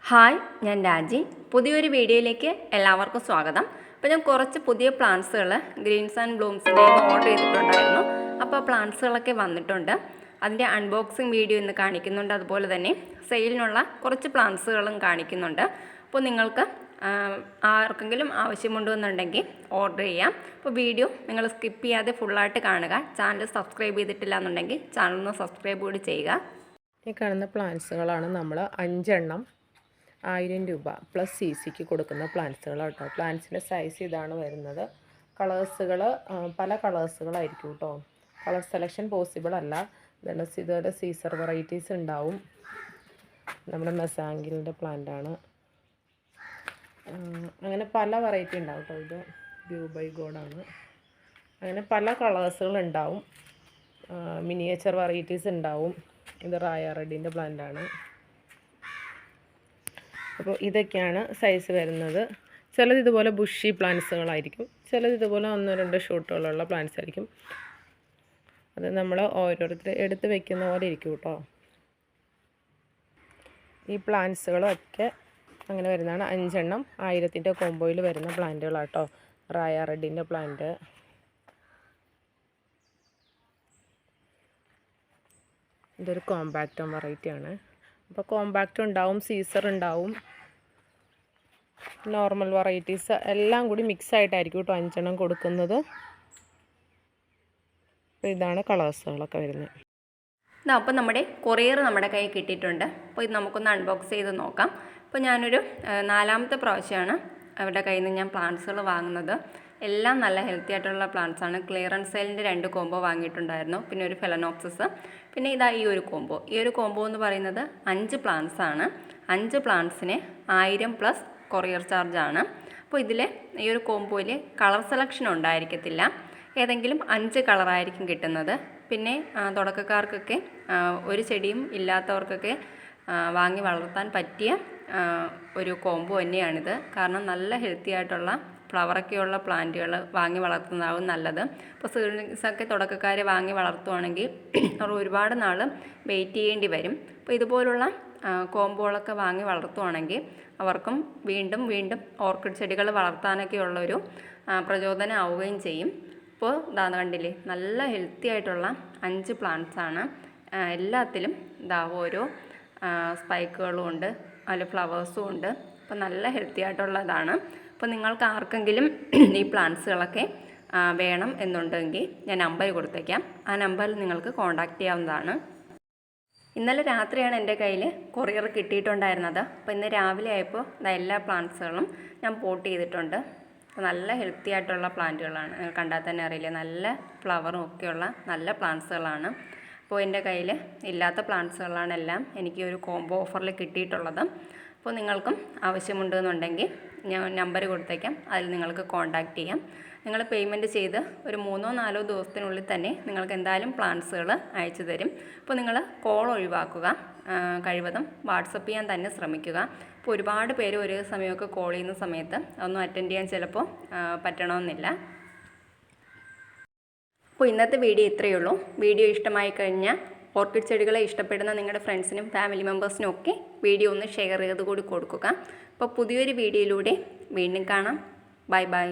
Hi, ഞാൻ രാജി. പുതിയൊരു വീഡിയോയിലേക്ക് എല്ലാവർക്കും സ്വാഗതം. അപ്പോൾ ഞാൻ കുറച്ച് പുതിയ പ്ലാന്റ്സുകൾ ഗ്രീൻസ് ആൻഡ് ബ്ലൂംസിൻ്റെ ഓർഡർ ചെയ്തിട്ടുണ്ടായിരുന്നു. അപ്പോൾ പ്ലാന്റ്സുകളൊക്കെ വന്നിട്ടുണ്ട്. അതിൻ്റെ അൺബോക്സിങ് വീഡിയോ ഇന്ന് കാണിക്കുന്നുണ്ട്. അതുപോലെ തന്നെ സെയിലിനുള്ള കുറച്ച് പ്ലാന്റ്സുകളും കാണിക്കുന്നുണ്ട്. അപ്പോൾ നിങ്ങൾക്ക് ആർക്കെങ്കിലും ആവശ്യമുണ്ടെന്നുണ്ടെങ്കിൽ ഓർഡർ ചെയ്യാം. അപ്പോൾ വീഡിയോ നിങ്ങൾ സ്കിപ്പ് ചെയ്യാതെ ഫുള്ളായിട്ട് കാണുക. ചാനൽ സബ്സ്ക്രൈബ് ചെയ്തിട്ടില്ല എന്നുണ്ടെങ്കിൽ ചാനൽ ഒന്ന് സബ്സ്ക്രൈബ് കൂടി ചെയ്യുക. ഈ കാണുന്ന പ്ലാന്റ്സുകളാണ് നമ്മൾ 5 എണ്ണം 1000 രൂപ പ്ലസ് CCക്ക് കൊടുക്കുന്ന പ്ലാന്റ്സുകൾ കേട്ടോ. പ്ലാന്റ്സിൻ്റെ സൈസ് ഇതാണ് വരുന്നത്. കളേഴ്സുകൾ പല കളേഴ്സുകളായിരിക്കും കേട്ടോ. കളർ സെലക്ഷൻ പോസിബിൾ അല്ല. ഇതുപോലെ സീസർ വെറൈറ്റീസ് ഉണ്ടാവും. നമ്മുടെ മെസാങ്കിളിൻ്റെ പ്ലാന്റാണ്. അങ്ങനെ പല വെറൈറ്റി ഉണ്ടാവും കേട്ടോ. ഇത് ബ്ലൂ ബൈ ഗോഡാണ്. അങ്ങനെ പല കളേഴ്സുകൾ ഉണ്ടാവും. മിനിയേച്ചർ വെറൈറ്റീസ് ഉണ്ടാവും. ഇത് റായ റെഡിൻ്റെ പ്ലാന്റാണ്. അപ്പോൾ ഇതൊക്കെയാണ് സൈസ് വരുന്നത്. ചിലത് ഇതുപോലെ ബുഷി പ്ലാന്റ്സുകളായിരിക്കും, ചിലത് ഇതുപോലെ 1-2 ഷൂട്ടുകളുള്ള പ്ലാന്റ്സ് ആയിരിക്കും. അത് നമ്മൾ ഓരോരുത്തർ എടുത്ത് വെക്കുന്ന പോലെ ഇരിക്കും കേട്ടോ. ഈ പ്ലാന്റ്സുകളൊക്കെ അങ്ങനെ വരുന്നതാണ്. 5 എണ്ണം 1000ൻ്റെ കോമ്പോയിൽ വരുന്ന പ്ലാന്റുകളാട്ടോ. റായ റെഡിൻ്റെ പ്ലാന്റ്, ഇതൊരു കോമ്പാക്റ്റം വെറൈറ്റിയാണ്. അപ്പോൾ കോമ്പാക്റ്റ് ഉണ്ടാവും, സീസർ ഉണ്ടാവും, നോർമൽ വെറൈറ്റീസ് എല്ലാം കൂടി മിക്സ് ആയിട്ടായിരിക്കും കേട്ടോ 5 എണ്ണം കൊടുക്കുന്നത്. അപ്പോൾ ഇതാണ് കളേഴ്സുകളൊക്കെ വരുന്നത്. അപ്പോൾ നമ്മുടെ കൊറിയർ നമ്മുടെ കയ്യിൽ കിട്ടിയിട്ടുണ്ട്. അപ്പോൾ ഇത് നമുക്കൊന്ന് അൺബോക്സ് ചെയ്ത് നോക്കാം. അപ്പോൾ ഞാനൊരു 4ാമത്തെ പ്രാവശ്യമാണ് അവരുടെ കയ്യിൽ നിന്ന് ഞാൻ പ്ലാന്റ്സുകൾ വാങ്ങുന്നത്. എല്ലാം നല്ല ഹെൽത്തി ആയിട്ടുള്ള പ്ലാന്റ്സാണ്. Clearance സെയിലിൻ്റെ 2 combo വാങ്ങിയിട്ടുണ്ടായിരുന്നു. പിന്നെ ഒരു ഫെലനോപ്സിസ്, പിന്നെ ഇതാ ഈ ഒരു കോംബോ. ഈ ഒരു കോംബോ എന്ന് പറയുന്നത് 5 പ്ലാന്റ്സാണ്. 5 പ്ലാന്റ്സിന് 1000 പ്ലസ് കൊറിയർ ചാർജാണ്. അപ്പോൾ ഇതിൽ ഈ ഒരു കോംബോയിൽ കളർ സെലക്ഷൻ ഉണ്ടായിരിക്കത്തില്ല. ഏതെങ്കിലും 5 കളറായിരിക്കും കിട്ടുന്നത്. പിന്നെ തുടക്കക്കാർക്കൊക്കെ ഒരു ചെടിയും ഇല്ലാത്തവർക്കൊക്കെ വാങ്ങി വളർത്താൻ പറ്റിയ ഒരു കോംബോ തന്നെയാണിത്. കാരണം നല്ല ഹെൽത്തി ആയിട്ടുള്ള ഫ്ലവറൊക്കെയുള്ള പ്ലാന്റുകൾ വാങ്ങി വളർത്തുന്നതാവും നല്ലത്. ഇപ്പോൾ സീഡ്ലിങ്സൊക്കെ തുടക്കക്കാർ വാങ്ങി വളർത്തുവാണെങ്കിൽ അവർ ഒരുപാട് നാൾ വെയിറ്റ് ചെയ്യേണ്ടി വരും. അപ്പോൾ ഇതുപോലുള്ള കോംബോകളൊക്കെ വാങ്ങി വളർത്തുവാണെങ്കിൽ അവർക്കും വീണ്ടും വീണ്ടും ഓർക്കിഡ് ചെടികൾ വളർത്താനൊക്കെ ഉള്ളൊരു പ്രചോദനം ആവുകയും ചെയ്യും. ഇപ്പോൾ ഇതാ കണ്ടില്ലേ, നല്ല ഹെൽത്തി ആയിട്ടുള്ള 5 പ്ലാന്റ്സാണ്. എല്ലാത്തിലും ഇതാ ഓരോ സ്പൈക്കുകളും ഉണ്ട്, അതിൽ ഫ്ലവേഴ്സും ഉണ്ട്. അപ്പോൾ നല്ല ഹെൽത്തി ആയിട്ടുള്ളതാണ്. അപ്പോൾ നിങ്ങൾക്ക് ആർക്കെങ്കിലും ഈ പ്ലാന്റ്സുകളൊക്കെ വേണം എന്നുണ്ടെങ്കിൽ ഞാൻ നമ്പർ കൊടുത്തേക്കാം. ആ നമ്പറിൽ നിങ്ങൾക്ക് കോൺടാക്റ്റ് ചെയ്യാവുന്നതാണ്. ഇന്നലെ രാത്രിയാണ് എൻ്റെ കയ്യിൽ കൊറിയർ കിട്ടിയിട്ടുണ്ടായിരുന്നത്. അപ്പോൾ ഇന്ന് രാവിലെ ആയപ്പോൾ എല്ലാ പ്ലാന്റ്സുകളും ഞാൻ പോട്ട് ചെയ്തിട്ടുണ്ട്. നല്ല ഹെൽത്തി ആയിട്ടുള്ള പ്ലാന്റുകളാണ്. കണ്ടാൽ തന്നെ അറിയില്ല, നല്ല ഫ്ലവറും ഒക്കെയുള്ള നല്ല പ്ലാന്റ്സുകളാണ്. അപ്പോൾ എൻ്റെ കയ്യിൽ ഇല്ലാത്ത പ്ലാന്റ്സുകളാണ് എല്ലാം എനിക്ക് ഒരു കോംബോ ഓഫറിൽ കിട്ടിയിട്ടുള്ളത്. അപ്പോൾ നിങ്ങൾക്കും ആവശ്യമുണ്ടെന്നുണ്ടെങ്കിൽ ഞാൻ നമ്പർ കൊടുത്തേക്കാം, അതിൽ നിങ്ങൾക്ക് കോൺടാക്റ്റ് ചെയ്യാം. നിങ്ങൾ പേയ്മെൻറ്റ് ചെയ്ത് ഒരു 3-4 ദിവസത്തിനുള്ളിൽ തന്നെ നിങ്ങൾക്ക് എന്തായാലും പ്ലാന്റ്സുകൾ അയച്ചു തരും. അപ്പോൾ നിങ്ങൾ കോൾ ഒഴിവാക്കുക, കഴിവതും വാട്സപ്പ് ചെയ്യാൻ തന്നെ ശ്രമിക്കുക. ഇപ്പോൾ ഒരുപാട് പേര് ഒരേ സമയമൊക്കെ കോൾ ചെയ്യുന്ന സമയത്ത് ഒന്നും അറ്റൻഡ് ചെയ്യാൻ ചിലപ്പോൾ പറ്റണമെന്നില്ല. അപ്പോൾ ഇന്നത്തെ വീഡിയോ ഇത്രയേ ഉള്ളൂ. വീഡിയോ ഇഷ്ടമായി കഴിഞ്ഞാൽ ഓർക്കിഡ് ചെടികളെ ഇഷ്ടപ്പെടുന്ന നിങ്ങളുടെ ഫ്രണ്ട്സിനും ഫാമിലി മെമ്പേഴ്സിനും ഒക്കെ വീഡിയോ ഒന്ന് ഷെയർ ചെയ്ത് കൂടി കൊടുക്കുക. അപ്പോൾ പുതിയൊരു വീഡിയോയിലൂടെ വീണ്ടും കാണാം. Bye bye.